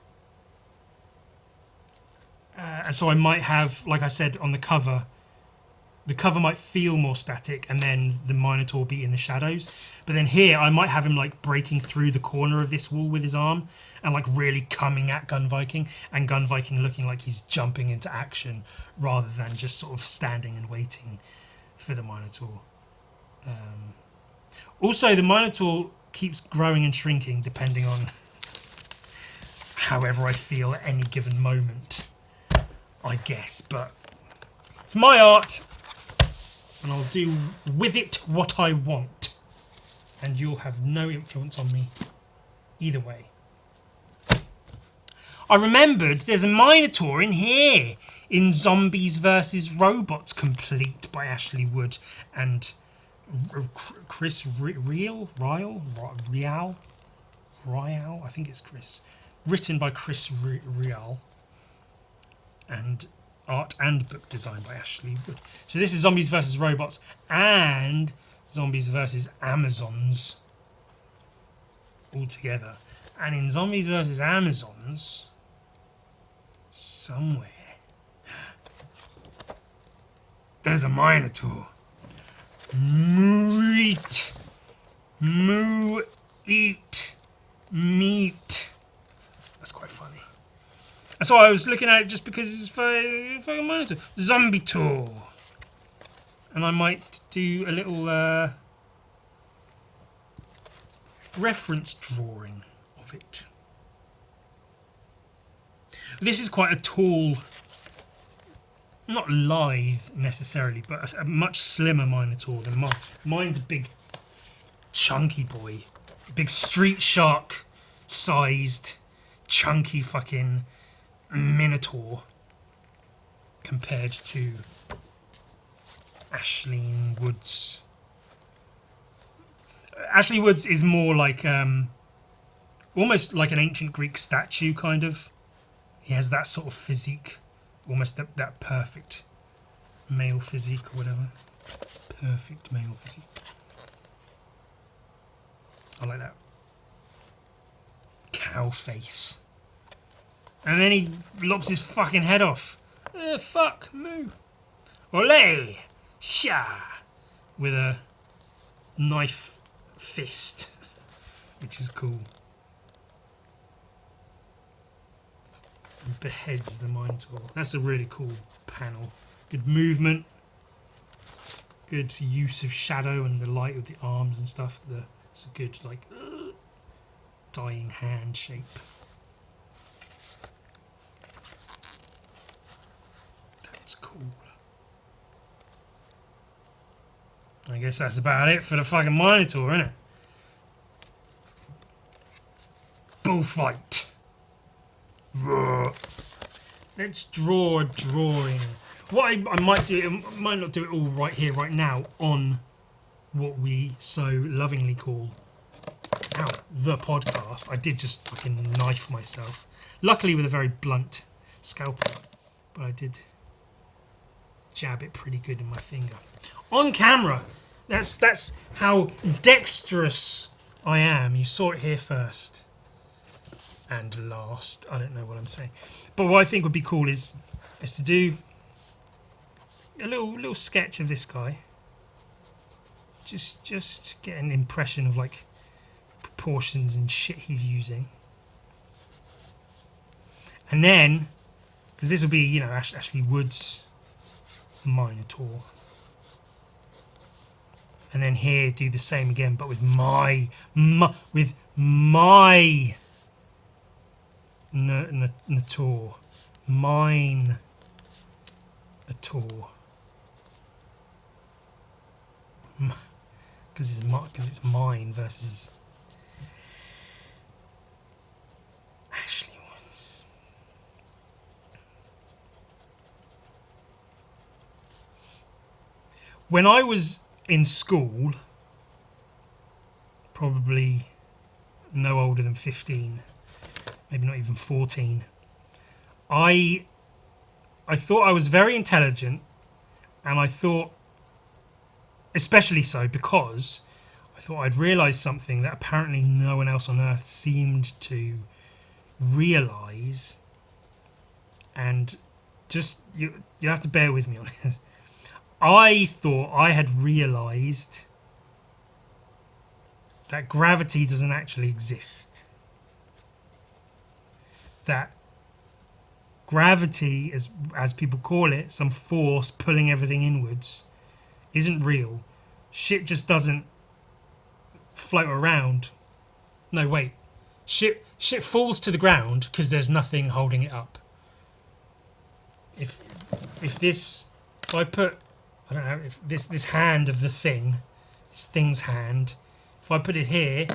And so I might have, like I said on the cover might feel more static, and then the Minotaur be in the shadows. But then here I might have him like breaking through the corner of this wall with his arm and like really coming at Gun Viking, and Gun Viking looking like he's jumping into action rather than just sort of standing and waiting for the Minotaur. Also, the Minotaur keeps growing and shrinking depending on however I feel at any given moment, I guess. But it's my art, and I'll do with it what I want, and you'll have no influence on me either way. I remembered there's a Minotaur in here in Zombies vs Robots Complete by Ashley Wood and Chris Real, I think it's Chris. Written by Chris Real. and art and book design by Ashley Wood. So this is Zombies vs Robots and Zombies vs Amazons all together. And in Zombies vs Amazons, somewhere, there's a Minotaur. Meat. Moo eat meat. That's quite funny. So I was looking at it just because it's for Minotaur. Zombie Tour. And I might do a little reference drawing of it. This is quite a tall, not lithe necessarily, but a much slimmer Minotaur than mine. Mine's a big, chunky boy. Big street shark sized, chunky fucking Minotaur compared to Ashley Wood's. Ashley Wood's is more like almost like an ancient Greek statue kind of. He has that sort of physique, almost that perfect male physique or whatever. Perfect male physique. I like that. Cow face. And then he lops his fucking head off. Fuck, moo. Ole! Sha! With a knife fist, which is cool. And beheads the Minotaur. That's a really cool panel. Good movement. Good use of shadow and the light of the arms and stuff. It's a good, like, dying hand shape. That's cool. I guess that's about it for the fucking Minotaur, innit? Bullfight. Let's draw a drawing. What I might do, I might not do it all right here, right now, on what we so lovingly call the podcast. I did just fucking knife myself. Luckily with a very blunt scalpel, but I did jab it pretty good in my finger. On camera. That's how dexterous I am. You saw it here first. And last. I don't know what I'm saying. But what I think would be cool is to do a little sketch of this guy. Just get an impression of like proportions and shit he's using. And then, because this will be, you know, Ashley Wood's Minotaur. And then here do the same again, but with my Nator. Mine Nator. Because it's mine versus Ashley Woods. When I was in school, probably no older than 15, maybe not even 14, I thought I was very intelligent, and I thought, especially so because I thought I'd realised something that apparently no one else on earth seemed to realise, and just you have to bear with me on this. I thought I had realised that gravity doesn't actually exist. That gravity, as people call it, some force pulling everything inwards, isn't real. Shit just doesn't float around. No, wait. Shit falls to the ground because there's nothing holding it up. If I put, I don't know, if this hand of the thing, this thing's hand, if I put it here,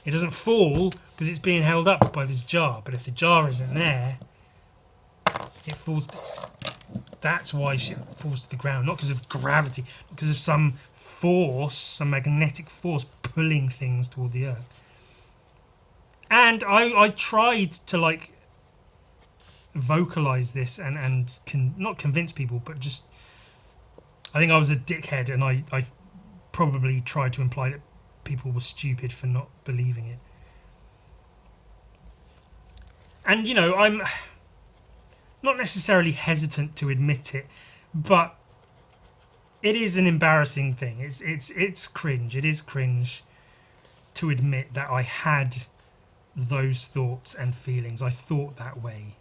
it doesn't fall because it's being held up by this jar. But if the jar isn't there, it falls. That's why shit falls to the ground, not because of gravity, not because of some force, some magnetic force pulling things toward the earth. And I tried to, like, vocalize this and can not convince people, but just I think I was a dickhead, and I probably tried to imply that people were stupid for not believing it. And I'm not necessarily hesitant to admit it, but it is an embarrassing thing. It's cringe. It is cringe to admit that I had those thoughts and feelings. I thought that way.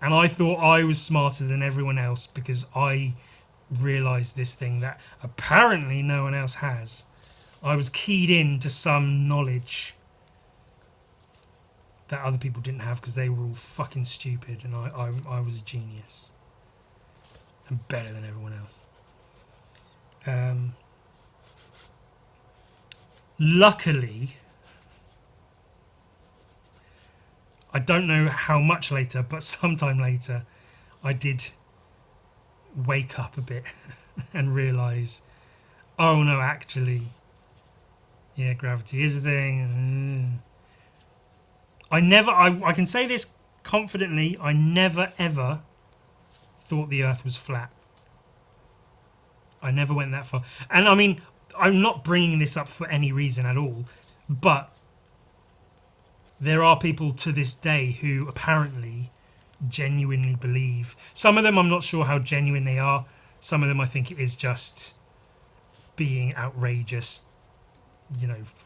And I thought I was smarter than everyone else because I realised this thing that apparently no one else has. I was keyed in to some knowledge that other people didn't have because they were all fucking stupid, and I was a genius and better than everyone else. Luckily, I don't know how much later, but sometime later, I did wake up a bit and realise, oh no, actually, yeah, gravity is a thing. I can say this confidently, I never ever thought the Earth was flat. I never went that far. And I mean, I'm not bringing this up for any reason at all, but there are people to this day who apparently genuinely believe. Some of them I'm not sure how genuine they are. Some of them I think it is just being outrageous,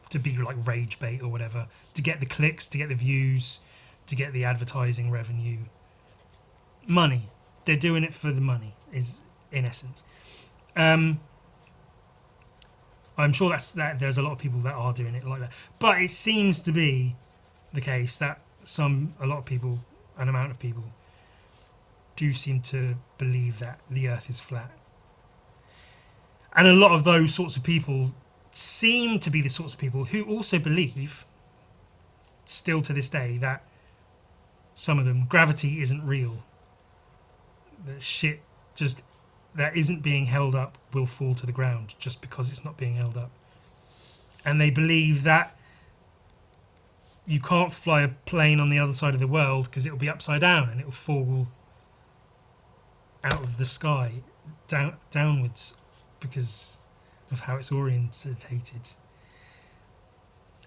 to be like rage bait or whatever, to get the clicks, to get the views, to get the advertising revenue. Money. They're doing it for the money, is in essence. I'm sure that there's a lot of people that are doing it like that. But it seems to be the case that a lot of people, an amount of people, do seem to believe that the Earth is flat. And a lot of those sorts of people seem to be the sorts of people who also believe, still to this day, that some of them, gravity isn't real. That shit just that isn't being held up will fall to the ground just because it's not being held up. And they believe that you can't fly a plane on the other side of the world because it'll be upside down and it'll fall out of the sky downwards because of how it's orientated.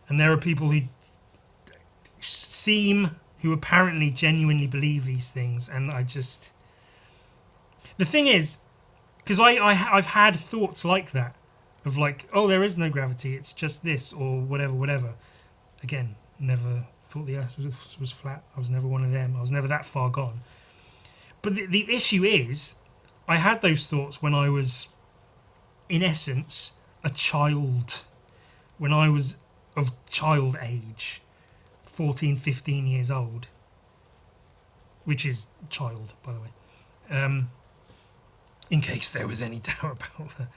And there are people who apparently genuinely believe these things, and the thing is, because I've had thoughts like that, of like, oh, there is no gravity, it's just this, or whatever. Again, never thought the Earth was flat. I was never one of them. I was never that far gone. But the issue is, I had those thoughts when I was, in essence, a child. When I was of child age, 14, 15 years old. Which is child, by the way. In case there was any doubt about that.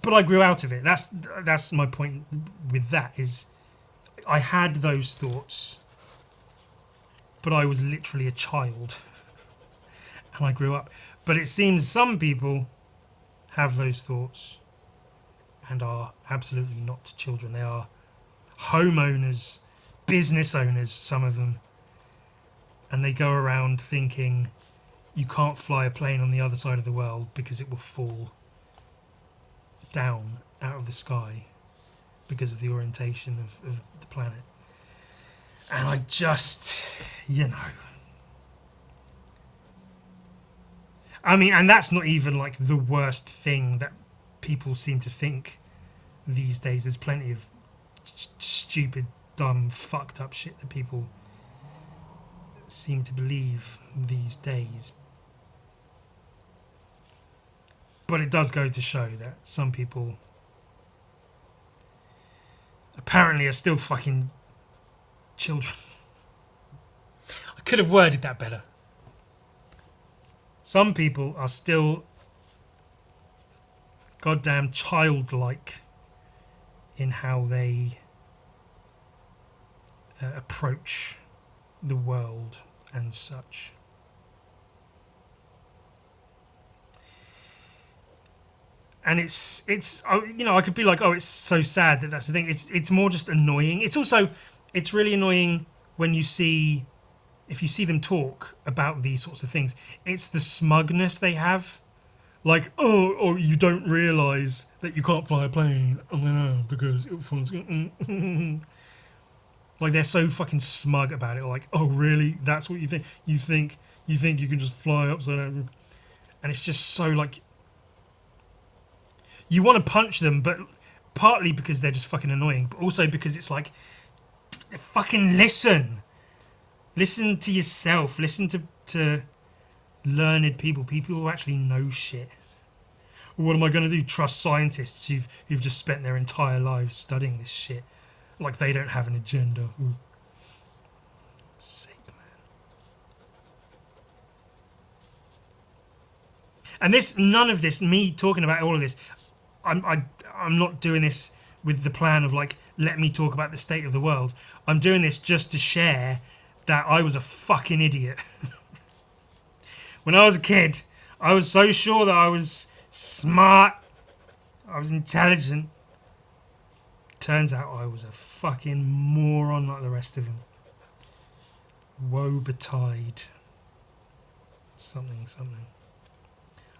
But I grew out of it. That's my point with that, is I had those thoughts, but I was literally a child. And I grew up. But it seems some people have those thoughts and are absolutely not children. They are homeowners, business owners, some of them. And they go around thinking you can't fly a plane on the other side of the world because it will fall down out of the sky because of the orientation of the planet. And I just, I mean, and that's not even like the worst thing that people seem to think these days. There's plenty of stupid, dumb, fucked up shit that people seem to believe these days. But it does go to show that some people apparently are still fucking children. I could have worded that better. Some people are still goddamn childlike in how they approach the world and such. And you know, I could be like, oh, it's so sad that that's the thing. It's more just annoying. It's really annoying when you see, if you see them talk about these sorts of things. It's the smugness they have. Like, oh, you don't realise that you can't fly a plane. Oh no, because it flies. Like, they're so fucking smug about it. Like, oh really? That's what you think? You think you can just fly upside down? And it's just so like, you want to punch them, but partly because they're just fucking annoying, but also because it's like, fucking listen to yourself. Listen to learned people who actually know shit. What am I going to do? Trust scientists who've just spent their entire lives studying this shit, like they don't have an agenda. Ooh. Sick, man. And none of this, me talking about all of this, I'm not doing this with the plan of like, let me talk about the state of the world. I'm doing this just to share that I was a fucking idiot. When I was a kid, I was so sure that I was smart, I was intelligent. Turns out I was a fucking moron like the rest of them. Woe betide. Something.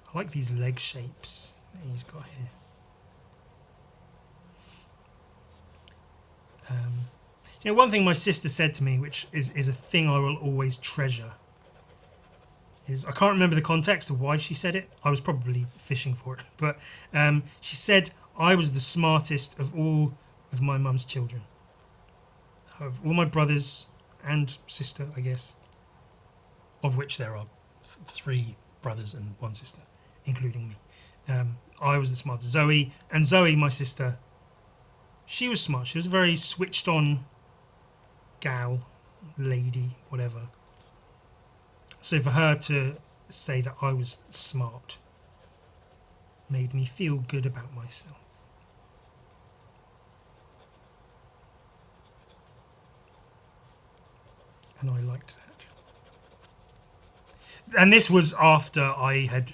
I like these leg shapes that he's got here. You know, one thing my sister said to me, which is a thing I will always treasure, is, I can't remember the context of why she said it. I was probably fishing for it. But she said I was the smartest of all of my mum's children. Of all my brothers and sister, I guess, of which there are 3 brothers and 1 sister, including me. I was the smartest. Zoe, my sister, she was smart. She was a very switched on gal, lady, whatever. So for her to say that I was smart made me feel good about myself. And I liked that. And this was after I had...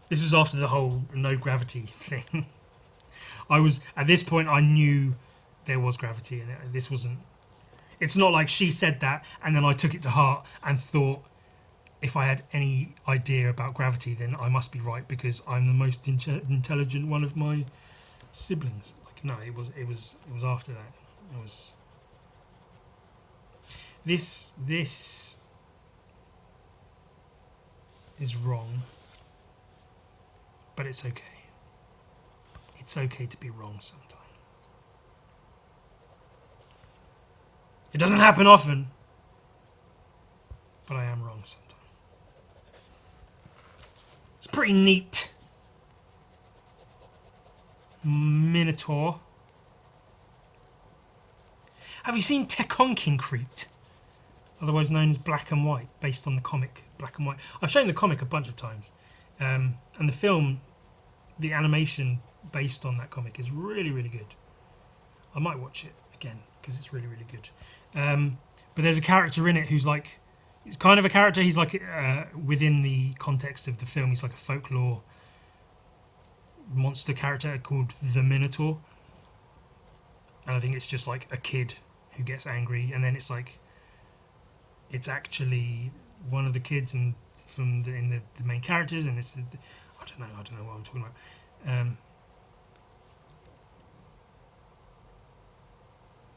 this was after the whole no gravity thing. At this point, I knew there was gravity in it. This wasn't... It's not like she said that and then I took it to heart and thought, if I had any idea about gravity, then I must be right because I'm the most intelligent one of my siblings. Like, no, it was after that. It was... This is wrong, but it's okay. It's okay to be wrong sometimes. It doesn't happen often, but I am wrong sometimes. It's pretty neat. Minotaur. Have you seen Tekonkincrete? Otherwise known as Black and White, based on the comic Black and White. I've shown the comic a bunch of times. And the film, the animation based on that comic is really, really good. I might watch it again because it's really, really good. But there's a character in it who's like, it's kind of a character, he's like, within the context of the film, he's like a folklore monster character called the Minotaur. And I think it's just like a kid who gets angry, and then it's like, it's actually one of the kids in the main characters, and it's I don't know what I'm talking about.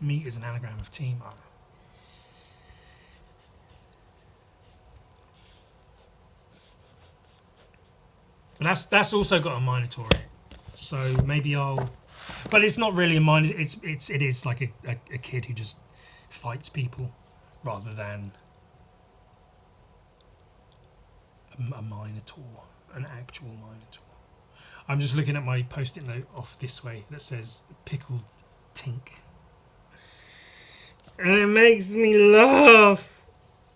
Meat is an anagram of team. I don't know. But that's also got a Minotaur in it, so maybe I'll. But it's not really a Minotaur. It is like a kid who just fights people rather than a Minotaur, an actual Minotaur. I'm just looking at my post-it note off this way that says pickled tink. And it makes me laugh.